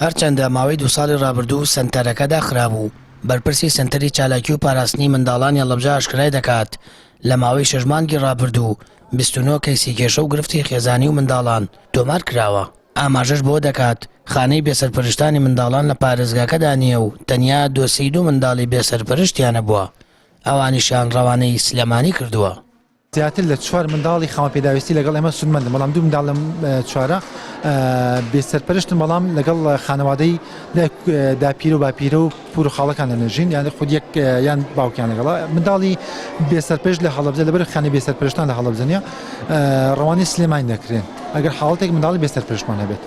هەرچەندە ماوەی 2 ساڵی ڕابردوو سەنتەرەکە داخرابوو. بەرپرسی سەنتەری چالاکی و پاراستنی منداڵان هەڵەبجە ئاشکرای دەکات لە ماوەی 6 مانگی ڕابردوو 29 کەیسی کێشە و گرفتی خێزانی و منداڵان تۆمار کراوە. ئاماژەش بۆ دەکات خانەی بێسەرپەرشتانی منداڵان لە پارێزگاکەدا نییە و تەنیا دۆسەی 2 منداڵی بێسەرپەرشتیانە بووە، ئەوانیشیان ڕەوانەی سلێمانی کردووە. زیاتر لە 4 منداڵی خاوە پێداویستی لەگەڵ ئێمە سودمەندن، بەڵام 2 منداڵ لەم 4 بێسەرپەرشتن، بەڵام لەگەڵ خانەوادەی داپیرە و باپیرە و پور و خاڵەکان دەنێژین، یان خود یان باوکیان لەگەڵا. منداڵی بێسەرپەرشت لە هەڵەبجە لەبەر خانەی بێسەرپەرشتان لە هەڵەبجەنە ڕەوانی سلێمانی دەکرێن ئەگەر حاڵەتێک منداڵی بێسەرپەرشتمان هەبێت.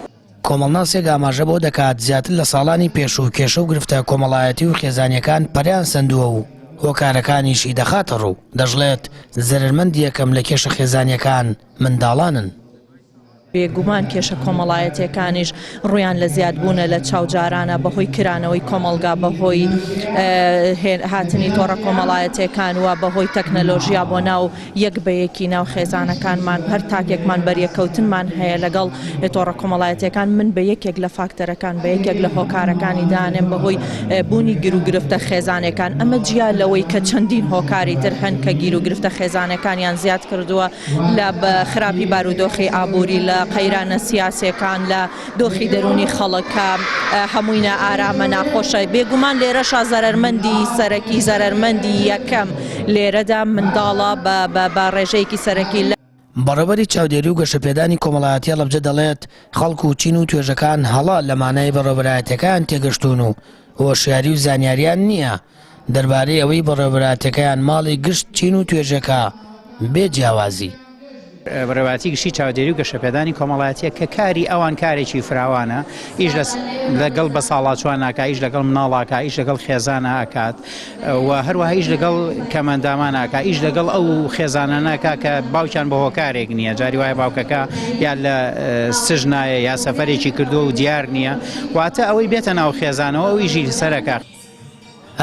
کۆمەڵناسێک ئاماژە بۆ دەکات زیاتر لە ساڵانی پێش و کێشە و گرفتە کۆمەڵایەتی و خێزانیەکان پەریان سندووە و هۆکارەکانیشی دەخاتە ڕوو. دەژڵێت زەرمەند یەکەم لە کێشە خێزانیەکان منداڵانن. بێگومان کێشە کۆمەڵایەتیەکانیش ڕویان لە زیادبوونە لە چاوجارانە بەهۆی کرانەوەی کۆمەلگا، بەهۆی هاتنی تۆڕە کۆمەڵایەتیەکان وە بەهۆی تەکنەلۆژیا بۆ ناو یەک بەیەکی ناو خێزانەکانمان. هەر تاکێکمان بەریەکەوتنمان هەیە لەگەڵ تۆڕە کۆمەڵایەتیەکان. من بە یەکێک لە فاکتەرەکان بە یەکێک لە هۆکارەکانی دانێم بەهۆی بوونی گیر و گرفتە خێزانەکان. ئەمە جیا لەوەی کە چەندین هۆکاری تر هەن کە گیر و گرفتە خێزانەکانیان زیاد کردووە لە خراپی بارودۆخی ئابووری، لە قەیرانە سیاسەکان، لە دۆخی دەرونی خەڵکە، هەمووینە ئارامە ناخۆشە. بێگومان لێرەشا زەرمەندی سەرەکی زەرمەندی یەکەم لێرەدا منداڵە بە ڕێژەیەکی سەرەکی. بەڕێوەبەری چاودێری و گەشەپێدانی کۆمەڵایەتی هەڵەبجە دەڵێت خەڵکو و چین و توێژەکان هەڵا لە مانای بەڕێوەبەرایەتەکان تێگەشتون و هۆشیاری و زانیاریان نییە دەربارەی ئەوەی بەڕێوەبەرایەتەکەیان ماڵی گشت چین و توێژەکە بێ جیاوازی. بەڕێواتی گشتی چاودێری و گەشەپێدانی کۆمەڵایەتیە کە کاری ئەوان کارێکی فراوانە، ئیش لەگەڵ بە ساڵاتوان ناکە، ئیش لەگەڵ مناڵاکە، ئیش لەگەڵ خێزانە ئاکات و هەروەها ئیش لەگەڵ کەمەندامان ناکە، ئیش لەگەڵ ئەو خێزانە ناکە کە باوکیان بە هۆکارێک نییە، جاری وایە باوکەکە یان لە سژنایە یا سەفەرێکی کردووە و دیار نییە، واتە ئەوەی بێتە ناو خێزانەوە ئەویژی سەرەکە.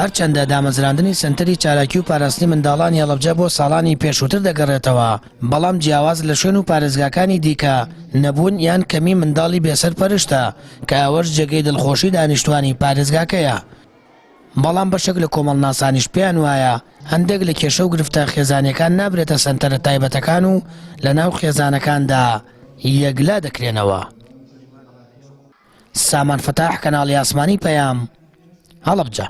هەرچەندە دامەزراندنی سنتەری چالاکی و پاراستنی منداڵانی هەڵەبجە بۆ ساڵانی پێشووتر دەگەڕێتەوە، بەڵام جیاواز لە شوێن و پارێزگاکانی دیکە نەبوون یان کەمی منداڵی بێسەرپەرشتە کە ئەوەش جێگەی دڵخۆشی دانیشتوانی پارێزگاکەیە. بەڵام بەشێک لە کۆمەڵناسانیش پێیان وایە هەندێک لە کێشە و گرفتە خێزانەکان نابرێتە سنتەرە تایبەتەکان و لە ناو خێزانەکاندا یەکلا دەکرێنەوە. سامان فتاح، کەناڵی ئاسمانی پەیام، هەڵەبجە.